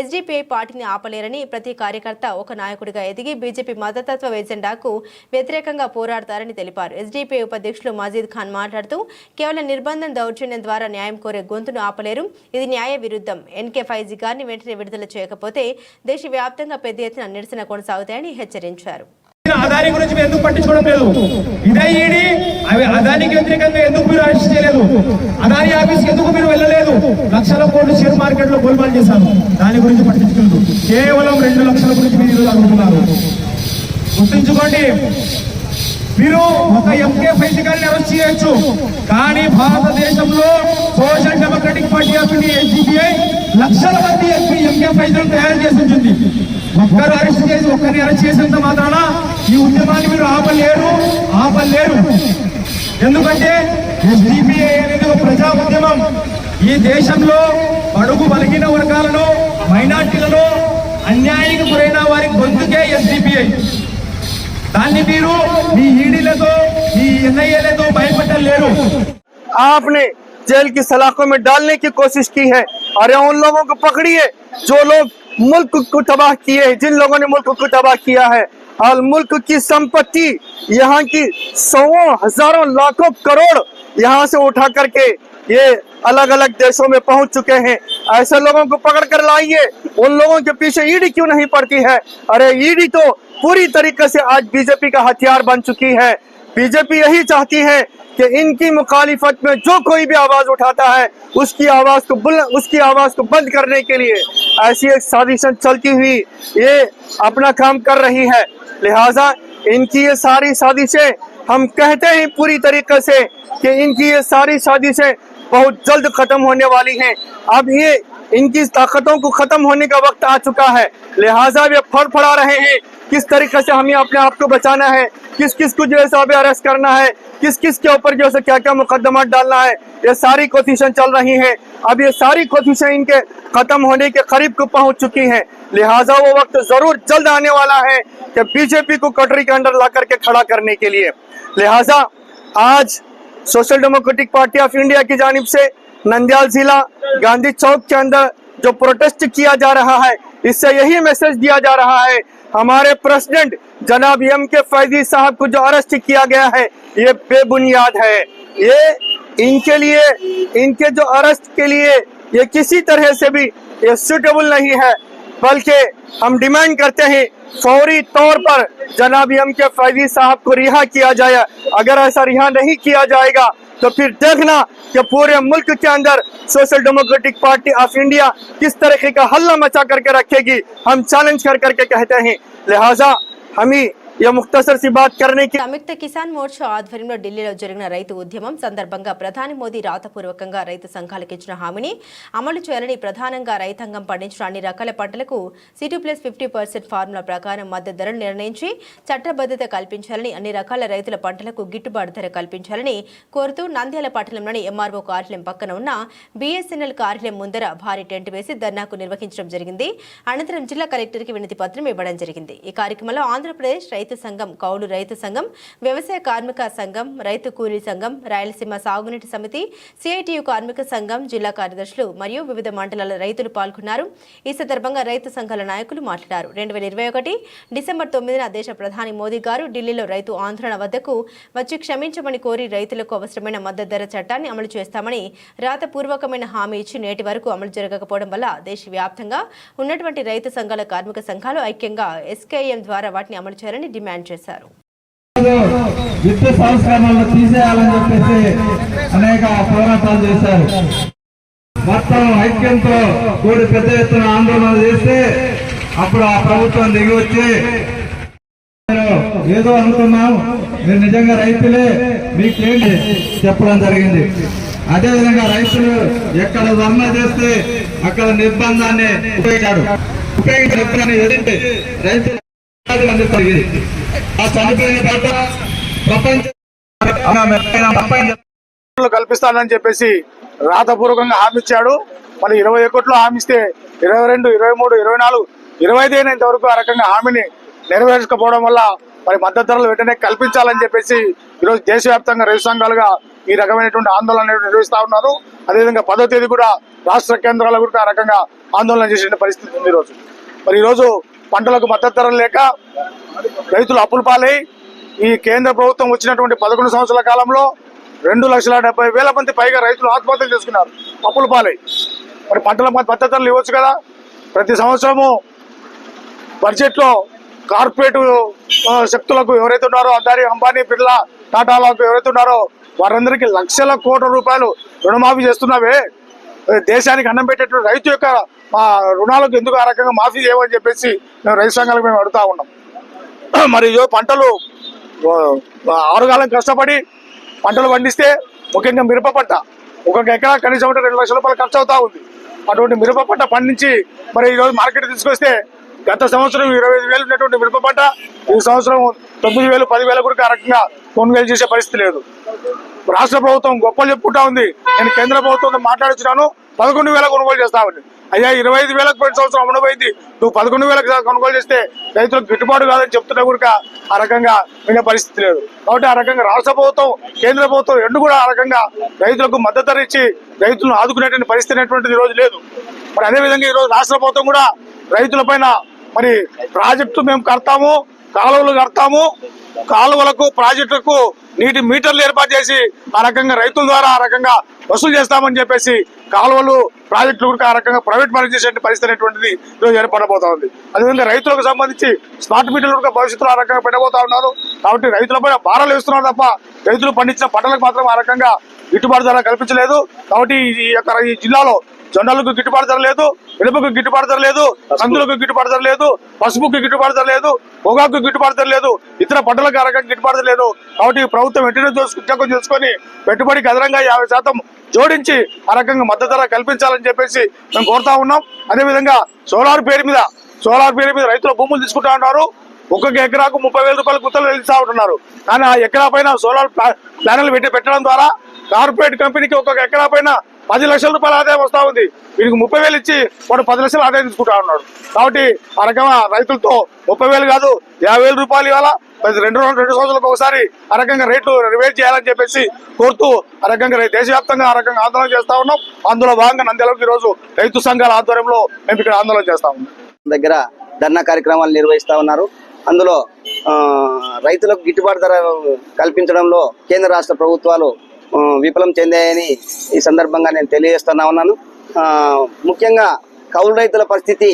ఎస్డిపిఐ పార్టీని ఆపలేరని, ప్రతి కార్యకర్త ఒక నాయకుడిగా ఎదిగి బీజేపీ మతతత్వ ఎజెండాకు వ్యతిరేకంగా పోరాడతారని తెలిపారు. ఎస్డిపిఐ ఉపాధ్యక్షులు మజీద్ ఖాన్ మాట్లాడుతూ కేవలం నిర్బంధం దౌర్జన్యం ద్వారా న్యాయం కోరే గొంతును ఆపలేరు, ఇది న్యాయ విరుద్ధం. ఎన్కే ఫైజీ గారిని వెంటనే విడుదల చేయకపోతే దేశవ్యాప్తంగా పెద్ద ఎత్తున నిరసన కొనసాగుతాయని హెచ్చరించారు. అదాని గురించి ఎందుకు పట్టించుకోవడం లేదు? ఇదే ఈడీ అదానికి వ్యతిరేకంగా ఎందుకు మీరు అరెస్ట్ చేయలేదు? అదాని ఆఫీస్ ఎందుకు మీరు వెళ్ళలేదు? లక్షల కోట్లు షేర్ మార్కెట్ లో గోల్మాల్ చేశారు, దాని గురించి పట్టించుకోలేదు. కేవలం 2 లక్షల గురించి మీరు ఈరోజు అడుగుతున్నారు. గుర్తుంచుకోండి, మీరు ఒక ఎంకే ఫైజీ గారిని అరెస్ట్ చేయొచ్చు, కానీ భారతదేశంలో social democratic party of India SDPI లక్షల మంది ఎంకే దేశీయ ఫైజులను తయారు చేసి ఉంచింది. ఒక్కరిని అరెస్ట్ చేసేంత మాత్రాన ఈ ఉద్యమాన్ని మీరు ఆపలేరు. ఎందుకంటే ఎస్డిపిఐ అనేది ఒక ప్రజా ఉద్యమం. ఈ దేశంలో బడుగు బలహీన వర్గాలను, మైనార్టీలను అన్యాయానికి గురైన వారి గొంతుకే ఎస్డిపిఐ. దాన్ని మీరు మీ ఈడీలతో, మీ ఎన్ఐఏలతో భయపెట్టలేరు. आपने जेल की सलाखों में डालने की कोशिश की है और उन लोगों को पकड़िए जो लोग मुल्क को तबाह किए, जिन लोगों ने मुल्क को तबाह किया है और मुल्क की संपत्ति यहाँ की सौों हजारों लाखों करोड़ यहाँ से उठा करके ये अलग अलग देशों में पहुंच चुके हैं। ऐसे लोगों को पकड़ कर लाइए। उन लोगों के पीछे ईडी क्यों नहीं पड़ती है? अरे ईडी तो पूरी तरीके से आज बीजेपी का हथियार बन चुकी है। बीजेपी यही चाहती है कि इनकी मुखालिफत में जो कोई भी आवाज उठाता है उसकी आवाज को बंद करने के लिए ऐसी एक साजिश चलती हुई ये अपना काम कर रही है। लिहाजा इनकी ये सारी साजिशें हम कहते हैं पूरी तरीके से कि इनकी ये सारी साजिशें बहुत जल्द खत्म होने वाली हैं। अब ये इनकी ताकतों को खत्म होने का वक्त आ चुका है। लिहाजा वे फड़फड़ा रहे हैं किस तरीके से हमें अपने आप को बचाना है, किस किस को जो है अभी अरेस्ट करना है, किस किस के ऊपर जो है क्या क्या मुकदमा डालना है। ये सारी कोशिशें चल रही हैं। अब ये सारी कोशिशें इनके खत्म होने के करीब को पहुंच चुकी हैं। लिहाजा वो वक्त जरूर जल्द आने वाला है कि बीजेपी को कटोरी के अंदर ला करके खड़ा करने के लिए। लिहाजा आज social democratic party of India की जानिब से नंदियाल जिला गांधी चौक के अंदर जो प्रोटेस्ट किया जा रहा है, इससे यही मैसेज दिया जा रहा है हमारे प्रेसिडेंट जनाब एम के फैजी साहब को जो अरेस्ट किया गया है ये बेबुनियाद है। ये इनके लिए, इनके जो अरेस्ट के लिए ये किसी तरह से भी ये सूटेबल नहीं है, बल्कि हम डिमांड करते हैं फौरी तौर पर जनाब एम के फैजी साहब को रिहा किया जाए। अगर ऐसा रिहा नहीं किया जाएगा तो फिर देखना कि पूरे मुल्क के अंदर social democratic party of India किस तरीके का हल्ला मचा करके रखेगी। हम चैलेंज कर करके कहते हैं। लिहाजा हमें यह मुख्तसर सी बात करने की సంయుక్త కిసాన్ మోర్చా ఆధ్వర్యంలో ఢిల్లీలో జరిగిన రైతు ఉద్యమం సందర్భంగా ప్రధాని మోదీ రాతపూర్వకంగా రైతు సంఘాలకు ఇచ్చిన హామీని అమలు చేయాలని, ప్రధానంగా రైతాంగం పండించిన అన్ని రకాల పంటలకు C2+50% ఫార్ములా ప్రకారం మద్దతు ధరను నిర్ణయించి చట్టబద్ధత కల్పించాలని, అన్ని రకాల రైతుల పంటలకు గిట్టుబాటు ధర కల్పించాలని కోరుతూ నంద్యాల పట్టణంలోని ఎంఆర్ఓ కార్యాలయం పక్కన ఉన్న BSNL కార్యాలయం ముందర భారీ టెంట్ వేసి ధర్నాకు నిర్వహించడం జరిగింది. అనంతరం జిల్లా కలెక్టర్కి వినతి పత్రం ఇవ్వడం జరిగింది. ఈ కార్యక్రమంలో ఆంధ్రప్రదేశ్ రైతు సంఘం, కౌలు రైతు సంఘం, వ్యవసాయ కార్మిక సంఘం, రైతు కూలీ సంఘం, రాయలసీమ సాగునీటి సమితి, CITU కార్మిక సంఘం జిల్లా కార్యదర్శులు మరియు వివిధ మండలాల రైతులు పాల్గొన్నారు. ఈ సందర్భంగా రైతు సంఘాల నాయకులు మాట్లాడారు. 2021 డిసెంబర్ 9న దేశ ప్రధాని మోదీ గారు ఢిల్లీలో రైతు ఆందోళన వద్దకు వచ్చి క్షమించమని కోరి రైతులకు అవసరమైన మద్దతు ధర చట్టాన్ని అమలు చేస్తామని రాతపూర్వకమైన హామీ ఇచ్చి నేటి వరకు అమలు జరగకపోవడం వల్ల దేశవ్యాప్తంగా ఉన్నటువంటి రైతు సంఘాల కార్మిక సంఘాలు ఐక్యంగా SKM ద్వారా వాటిని అమలు చేయాలని డిమాండ్ చేశారు. విద్యుత్ సంస్కరణలు తీసేయాలని చెప్పేసి అనేక పోరాటాలు చేశారు. మొత్తం ఐక్యంతో కూడి పెద్ద ఎత్తున ఆందోళన చేస్తే అప్పుడు ఆ ప్రభుత్వం దిగి వచ్చి ఏదో అనుకున్నాం, మీరు నిజంగా రైతులే, మీకేంటి చెప్పడం జరిగింది. అదేవిధంగా రైతులు ఎక్కడ ధర్నా చేస్తే అక్కడ నిర్బంధాన్ని ఉపయోగించాడు. ఉపయోగించిన ఎదింటే రైతులు కల్పిస్తానని చెప్పేసి రాతపూర్వకంగా హామీ ఇచ్చాడు. మరి 21 హామీ ఇస్తే 22, 23, 24, 25 అయినంత వరకు ఆ రకంగా హామీని నెరవేర్చకపోవడం వల్ల మరి మద్దతు ధరలు వెంటనే కల్పించాలని చెప్పేసి ఈరోజు దేశవ్యాప్తంగా రైతు సంఘాలుగా ఈ రకమైనటువంటి ఆందోళన నిర్వహిస్తా ఉన్నారు. అదేవిధంగా 10వ తేదీ కూడా రాష్ట్ర కేంద్రాల కూడా ఆ రకంగా ఆందోళన చేసిన పరిస్థితి ఉంది. మరి ఈరోజు పంటలకు మద్దతు ధరలు లేక రైతులు అప్పుల పాలై ఈ కేంద్ర ప్రభుత్వం వచ్చినటువంటి 11 సంవత్సరాల కాలంలో 2,70,000 మంది పైగా రైతులు ఆత్మహత్యలు చేసుకున్నారు అప్పుల పాలై. మరి పంటలకు మద్దతు ధరలు ఇవ్వచ్చు కదా. ప్రతి సంవత్సరము బడ్జెట్లో కార్పొరేట్ శక్తులకు ఎవరైతే ఉన్నారో, అదాని, అంబానీ, బిర్లా, టాటాలకు ఎవరైతే ఉన్నారో వారందరికీ లక్షల కోట్ల రూపాయలు రుణమాఫీ చేస్తున్నావే. దేశానికి అన్నం పెట్టేటువంటి రైతు యొక్క రుణాలకు ఎందుకు ఆ రకంగా మాఫీ చేయమని చెప్పేసి మేము రైతు సంఘాలకు మేము అడుగుతా ఉన్నాం. మరి పంటలు 6 కాలం కష్టపడి పంటలు పండిస్తే, ముఖ్యంగా మిరప పంట ఒక్కొక్క ఎకరా కనీసం 2 లక్షల రూపాయలు ఖర్చు అవుతా ఉంది. అటువంటి మిరప పంట పండించి మరి ఈరోజు మార్కెట్ తీసుకొస్తే గత సంవత్సరం 25,000 ఉన్నటువంటి మిరప పంట ఈ సంవత్సరం 9,000, 10,000 కూడా ఆ రకంగా కొనుగోలు చేసే పరిస్థితి లేదు. రాష్ట్ర ప్రభుత్వం గొప్పలు చెప్పుకుంటా ఉంది. నేను కేంద్ర ప్రభుత్వంతో మాట్లాడుతున్నాను, 11,000 కొనుగోలు చేస్తామని. అయ్యా 25,000 పోయిన సంవత్సరం అమ్ముడుపోయింది, నువ్వు 11,000 కొనుగోలు చేస్తే రైతులకు గిట్టుబాటు కాదని చెప్తున్నా కూడా ఆ రకంగా వినే పరిస్థితి లేదు. కాబట్టి ఆ రకంగా రాష్ట్ర ప్రభుత్వం, కేంద్ర ప్రభుత్వం రెండు కూడా ఆ రకంగా రైతులకు మద్దతు ధర ఇచ్చి రైతులను ఆదుకునేటువంటి పరిస్థితి అనేటువంటిది ఈ రోజు లేదు. మరి అదేవిధంగా ఈరోజు రాష్ట్ర ప్రభుత్వం కూడా రైతుల పైన మరి ప్రాజెక్టు మేము కడతాము, కాలువలు కడతాము, కాలువలకు ప్రాజెక్టులకు నీటి మీటర్లు ఏర్పాటు చేసి ఆ రకంగా రైతుల ద్వారా ఆ రకంగా వసూలు చేస్తామని చెప్పేసి కాలువలు ప్రాజెక్టులు కూడా ఆ రకంగా ప్రైవేట్ పరం చేసే పరిస్థితి అనేటువంటిది ఈరోజు ఏర్పడబోతా ఉంది. అదేవిధంగా రైతులకు సంబంధించి స్మార్ట్ మీటర్లు కూడా భవిష్యత్తులో ఆ రకంగా పెట్టబోతా ఉన్నారు. కాబట్టి రైతులపై భారాలు వేస్తున్నారు తప్ప రైతులు పండించిన పంటలకు మాత్రం ఆ రకంగా గిట్టుబాటు ధర కల్పించలేదు. కాబట్టి ఈ జిల్లాలో జొన్నలకు గిట్టుబాటు ధర లేదు, మిరపకు గిట్టుబాటు ధర లేదు, కందులకు గిట్టుబాటు ధర లేదు, పసుపుకు గిట్టుబాటు ధర లేదు, పొగాకు గిట్టుబాటు ధర లేదు, ఇతర పంటలకు ఆ రకంగా గిట్టుబాటు ధర లేదు. కాబట్టి ప్రభుత్వం వెంటనే ఉద్యోగం చేసుకొని పెట్టుబడికి అదనంగా 50% జోడించి ఆ రకంగా మద్దతు ధర కల్పించాలని చెప్పేసి మేము కోరుతా ఉన్నాం. అదేవిధంగా సోలార్ పేరు మీద రైతుల భూములు తీసుకుంటా ఉన్నారు. ఒక్కొక్క ఎకరాకు 30,000 రూపాయల గుత్తలు వెళ్తా ఉంటున్నారు. కానీ ఆ ఎకరా పైన సోలార్ ప్యానెల్ పెట్టడం ద్వారా కార్పొరేట్ కంపెనీకి ఒక్కొక్క ఎకరా పైన 10 లక్షల రూపాయల ఆదాయం వస్తా ఉంది. వీరికి 30,000 ఇచ్చి వాడు 10 లక్షల ఆదాయం తీసుకుంటా ఉన్నాడు. కాబట్టి ఆ రకంగా రైతులతో 30,000 కాదు 50,000 రూపాయలు ఇవ్వాలా, 2 సంవత్సరాలకు ఒకసారి ఆ రకంగా రేట్లు రివైజ్ చేయాలని చెప్పేసి కోరుతూ ఆ రకంగా దేశవ్యాప్తంగా ఆ రకంగా ఆందోళన చేస్తా ఉన్నాం. అందులో భాగంగా నంద్యాలకు ఈ రోజు రైతు సంఘాల ఆధ్వర్యంలో మేము ఇక్కడ ఆందోళన చేస్తా ఉన్నాం. దగ్గర ధర్నా కార్యక్రమాలు నిర్వహిస్తా ఉన్నారు. అందులో రైతులకు గిట్టుబాటు ధర కల్పించడంలో కేంద్ర రాష్ట్ర ప్రభుత్వాలు విఫలం చెందాయని ఈ సందర్భంగా నేను తెలియజేస్తున్నా ఉన్నాను. ముఖ్యంగా కౌలు రైతుల పరిస్థితి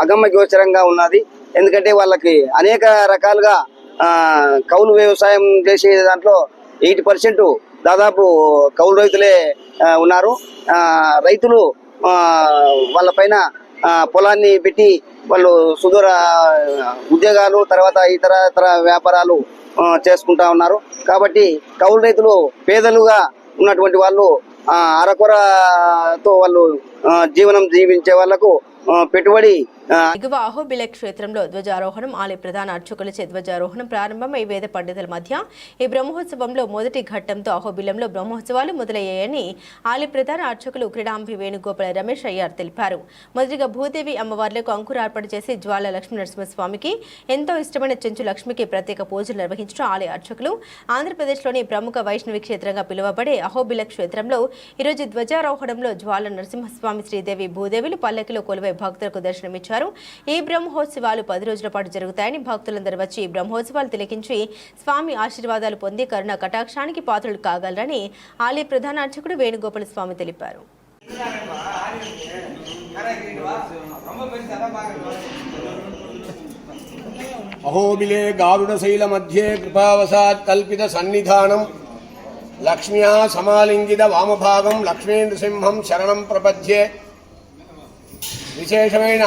అగమ్య గోచరంగా ఉన్నది. ఎందుకంటే వాళ్ళకి అనేక రకాలుగా కౌలు వ్యవసాయం చేసే దాంట్లో 80% దాదాపు కౌలు రైతులే ఉన్నారు. రైతులు వాళ్ళ పైన పొలాన్ని పెట్టి వాళ్ళు సుదూర ఉద్యోగాలు తర్వాత ఇతర వ్యాపారాలు చేసుకుంటా ఉన్నారు. కాబట్టి కౌలు రైతులు పేదలుగా ఉన్నటువంటి వాళ్ళు అరకొరతో వాళ్ళు జీవనం జీవించే వాళ్లకు పెట్టుబడి ఎగువ అహోబిల క్షేత్రంలో ధ్వజారోహణం, ఆలయ ప్రధాన అర్చకులచే ధ్వజారోహణం ప్రారంభమై వేద పండితుల మధ్య ఈ బ్రహ్మోత్సవంలో మొదటి ఘట్టంతో అహోబిలంలో బ్రహ్మోత్సవాలు మొదలయ్యాయని ఆలయ ప్రధాన అర్చకులు క్రీడాంబి వేణుగోపాల రమేష్ అయ్యార్ తెలిపారు. మొదటిగా భూదేవి అమ్మవార్లకు అంకురార్పణ చేసి జ్వాల లక్ష్మీ నరసింహస్వామికి ఎంతో ఇష్టమైన చెంచు లక్ష్మికి ప్రత్యేక పూజలు నిర్వహించిన ఆలయ అర్చకులు ఆంధ్రప్రదేశ్లోని ప్రముఖ వైష్ణవి క్షేత్రంగా పిలువబడే అహోబిల క్షేత్రంలో ఈరోజు ధ్వజారోహణంలో జ్వాల నరసింహస్వామి, శ్రీదేవి, భూదేవిలు పల్లకిలో కొలువై భక్తులకు దర్శనమిచ్చారు. ఈ బ్రహ్మోత్సవాలు 10 రోజుల పాటు జరుగుతాయని భక్తులందరూ వచ్చి ఈ బ్రహ్మోత్సవాలు తిలకించి స్వామి ఆశీర్వాదాలు పొంది కరుణ కటాక్షానికి పాత్రలు కాగలరని ఆలయ ప్రధాన అర్చకుడు వేణుగోపాల స్వామి తెలిపారు. అహోబిలే గారుడశైల మధ్యే కృపావసాత్ కల్పిత సన్నిధానం లక్ష్మ్యా సమాలింగిత వామభాగం లక్ష్మీ నృసింహం శరణం ప్రపద్యే. విశేషమైన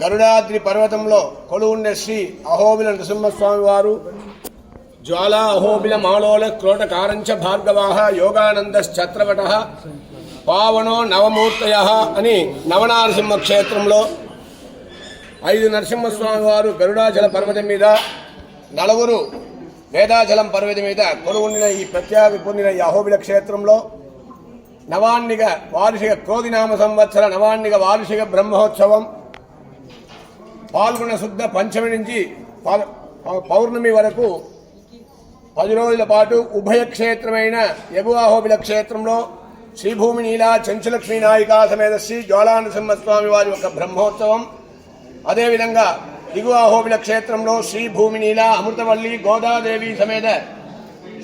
గరుడాద్రి పర్వతంలో కొలువుండే శ్రీ అహోబిల నృసింహస్వామి వారు జ్వాలా అహోబిల మాలోల క్రోటకారంచ భార్గవాహ యోగానందశ్ఛత్రవట పావనో నవమూర్తయ అని నవనారసింహ క్షేత్రంలో 5 నరసింహస్వామి వారు గరుడాచల పర్వతం మీద, 4 వేదాచలం పర్వతం మీద కొలువుండిన ఈ ప్రత్యేక పొందిన ఈ అహోబిల క్షేత్రంలో నవాన్నిక వార్షిక క్రోధినామ సంవత్సర నవాన్నిక వార్షిక బ్రహ్మోత్సవం పాల్గొన శుద్ధ పంచమి నుంచి పౌర్ణమి వరకు 10 రోజుల పాటు ఉభయ క్షేత్రమైన ఎగువ అహోబిల క్షేత్రంలో శ్రీభూమి నీలా చెంచులక్ష్మీ నాయికా సమేత శ్రీ జ్వాలా నరసింహస్వామి వారి యొక్క బ్రహ్మోత్సవం, అదేవిధంగా దిగువ అహోబిల క్షేత్రంలో శ్రీభూమి నీలా అమృతవల్లి గోదాదేవి సమేత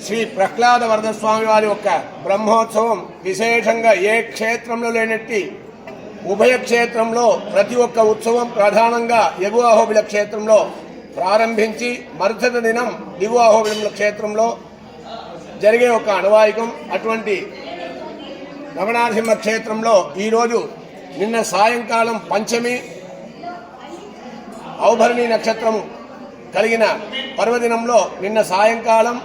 శ్రీ ప్రహ్లాద వరద స్వామి వారి యొక్క బ్రహ్మోత్సవం విశేషంగా ఏ క్షేత్రంలో లేనట్టి ఉభయ క్షేత్రంలో ప్రతి ఒక్క ఉత్సవం ప్రధానంగా ఎగువ అహోబిల క్షేత్రంలో ప్రారంభించి మరుసటి దినం దిగువ అహోబిల క్షేత్రంలో జరిగే ఒక అనవాయికం. అటువంటి నవనారసింహ క్షేత్రంలో ఈరోజు నిన్న సాయంకాలం పంచమి ఔభరణి నక్షత్రం కలిగిన పర్వదినంలో నిన్న సాయంకాలం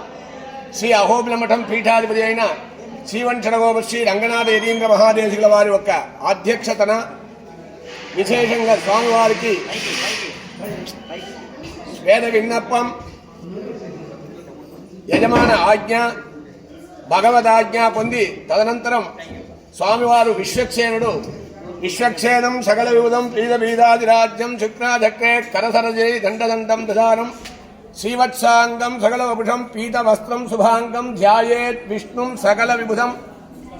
శ్రీ అహోబిల మఠం పీఠాధిపతి అయిన శ్రీవంశనగోప శ్రీ రంగనాథ యతీంద్ర మహాదేశికుల వారి యొక్క అధ్యక్షతన విశేషంగా స్వామివారికి వేద విన్నప్పం, యజమాన ఆజ్ఞ, భగవదాజ్ఞ పొంది తదనంతరం స్వామివారు విశ్వక్సేనుడు విశ్వక్సేనం సకల విబుధం పీద పీదాదిరాజ్యం శుక్రాచక్రే కరసరజై దండదండం దదానం శ్రీవత్సాంగం సకల వపుషం పీతవస్త్రం శుభాంగం ధ్యాయేత్ విష్ణుం సకల విబుధం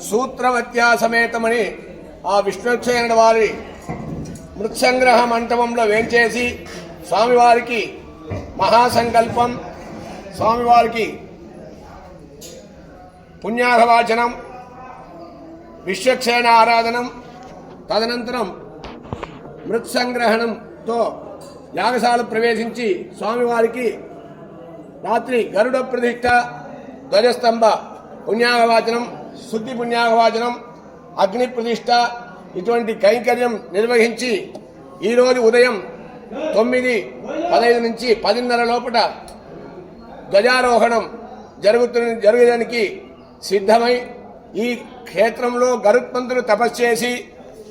సూత్రవత్యా సమేతమని ఆ విశ్వక్సేనుడు వారి మృత్సంగ్రహ మంటపంలో వేంచేసి స్వామివారికి మహాసంకల్పం, స్వామివారికి పుణ్యాహవాచనం, విశ్వక్సేన ఆరాధనం, తదనంతరం మృత్సంగ్రహణంతో యాగశాల ప్రవేశించి స్వామివారికి రాత్రి గరుడ ప్రతిష్ఠ, ధ్వజస్తంభ పుణ్యాహవాచనం, శుద్ధి పుణ్యాహవాచనం, అగ్ని ప్రతిష్ఠ ఇటువంటి కైంకర్యం నిర్వహించి ఈరోజు ఉదయం 9:15 నుంచి 10:30 లోపల ధ్వజారోహణం జరగడానికి సిద్ధమై ఈ క్షేత్రంలో గరుత్మంతుడు తపస్సు చేసి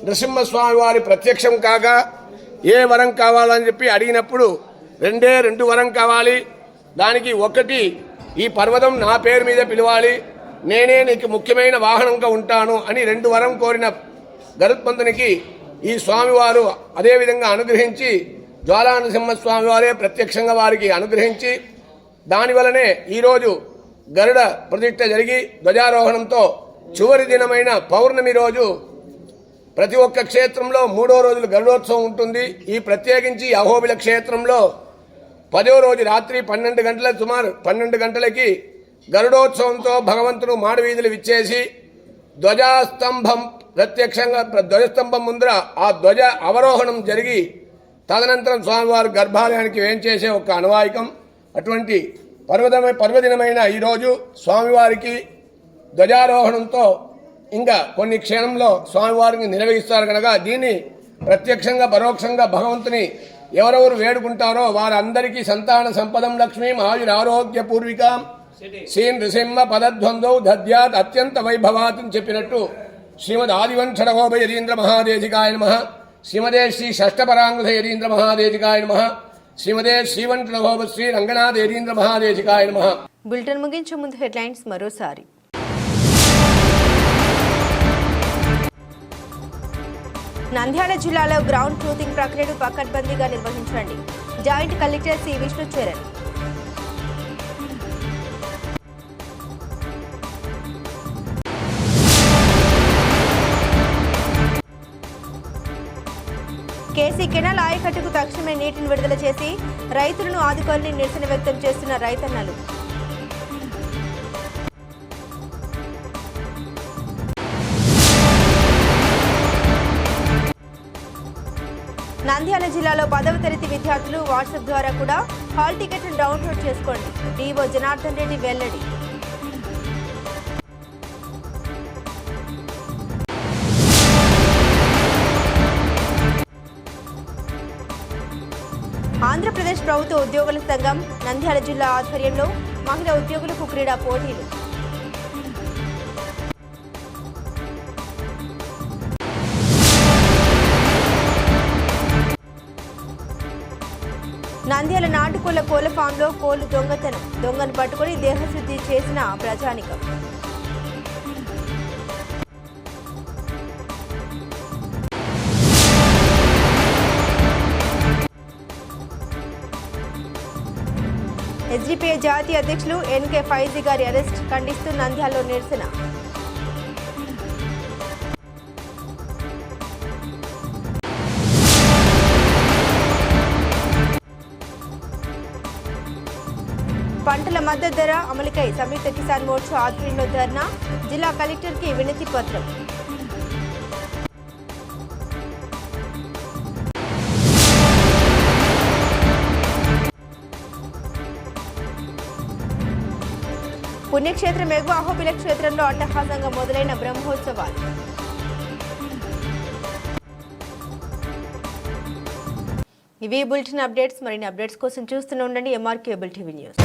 నృసింహస్వామి వారి ప్రత్యక్షం కాగా ఏ వరం కావాలని చెప్పి అడిగినప్పుడు 2 వరం కావాలి, దానికి ఒకటి ఈ పర్వతం నా పేరు మీద పిలవాలి, నేనే నీకు ముఖ్యమైన వాహనంగా ఉంటాను అని 2 వరం కోరిన గరుత్మంతునికి ఈ స్వామివారు అదేవిధంగా అనుగ్రహించి జ్వాలా నృసింహస్వామి వారే ప్రత్యక్షంగా వారికి అనుగ్రహించి దానివలనే ఈరోజు గరుడ ప్రతిష్ఠ జరిగి ధ్వజారోహణంతో చివరి దినమైన పౌర్ణమి రోజు ప్రతి ఒక్క క్షేత్రంలో 3వ రోజులు గరుడోత్సవం ఉంటుంది. ఈ ప్రత్యేకించి అహోబిల క్షేత్రంలో 10వ రోజు రాత్రి 12 గంటల సుమారు 12 గంటలకి గరుడోత్సవంతో భగవంతుడు మాడవీధులు విచ్చేసి ధ్వజస్తంభం ప్రత్యక్షంగా ధ్వజస్తంభం ముందర ఆ ధ్వజ అవరోహణం జరిగి తదనంతరం స్వామివారు గర్భాలయానికి వేంచేసే ఒక అనువాయికం. అటువంటి పర్వదినమైన ఈరోజు స్వామివారికి ధ్వజారోహణంతో ఇంకా కొన్ని క్షణంలో స్వామివారిని నిర్వహిస్తారు కనుక దీన్ని ప్రత్యక్షంగా పరోక్షంగా భగవంతుని ఎవరెవరు వేడుకుంటారో వారందరికీ సంతాన సంపదం లక్ష్మీం ఆయురారోగ్య పూర్వికాం శ్రీ నృసింహ పదద్వంద్వౌ దద్యాత్ అత్యంత వైభవాత్ అని చెప్పినట్టు శ్రీమద్ ఆదివంశనగోప యతీంద్ర మహాదేశికాయ నమః, శ్రీమదే శ్రీ షష్టపరాంగుధ యతీంద్ర మహాదేశికాయ నమః, శ్రీమదే శ్రీవంశనగోప శ్రీ రంగనాథ యతీంద్ర మహాదేశికాయ నమః. బులెటిన్ ముగించే ముందు హెడ్లైన్స్ మరోసారి. నంద్యాల జిల్లాలో గ్రౌండ్ ట్రూతింగ్ ప్రక్రియను పకడ్బందీగా నిర్వహించండి. Joint collector C Vishnu Charan. KC canal ఆయకట్టుకు తక్షణమే నీటిని విడుదల చేసి రైతులను ఆదుకోవాలని నిరసన వ్యక్తం చేస్తున్న రైతన్నలు. నంద్యాల జిల్లాలో 10వ తరగతి విద్యార్థులు వాట్సాప్ ద్వారా కూడా హాల్ టికెట్ను డౌన్లోడ్ చేసుకోండి. డిఓ జనార్దన్ రెడ్డి వెల్లడి. ఆంధ్రప్రదేశ్ ప్రభుత్వ ఉద్యోగుల సంఘం నంద్యాల జిల్లా ఆధ్వర్యంలో మహిళా ఉద్యోగులకు క్రీడా పోటీలు. నంద్యాల నాటుకోళ్ల కోళ్ల ఫామ్లో కోళ్లు దొంగతనం. దొంగను పట్టుకుని దేహశుద్ధి చేసిన ప్రజానికం. ఎస్డిపిఐ జాతీయ అధ్యక్షులు ఎన్కే ఫైజీ గారి అరెస్ట్ ఖండిస్తూ నంద్యాలలో నిరసన. పంటల మద్దతు ధర అమలుకై సంయుక్త కిసాన్ మోర్చా ఆధ్వర్యంలో ధర్నా. జిల్లా కలెక్టర్కి వినతి పత్రం. పుణ్యక్షేత్రం ఎగువ అహోబిల క్షేత్రంలో అట్టహాసంగా మొదలైన బ్రహ్మోత్సవాలు. ఇవి బులెటిన్ అప్డేట్స్. మరిన్ని అప్డేట్స్ కోసం చూస్తూనే ఉండండి MRK కేబుల్ టీవీ న్యూస్.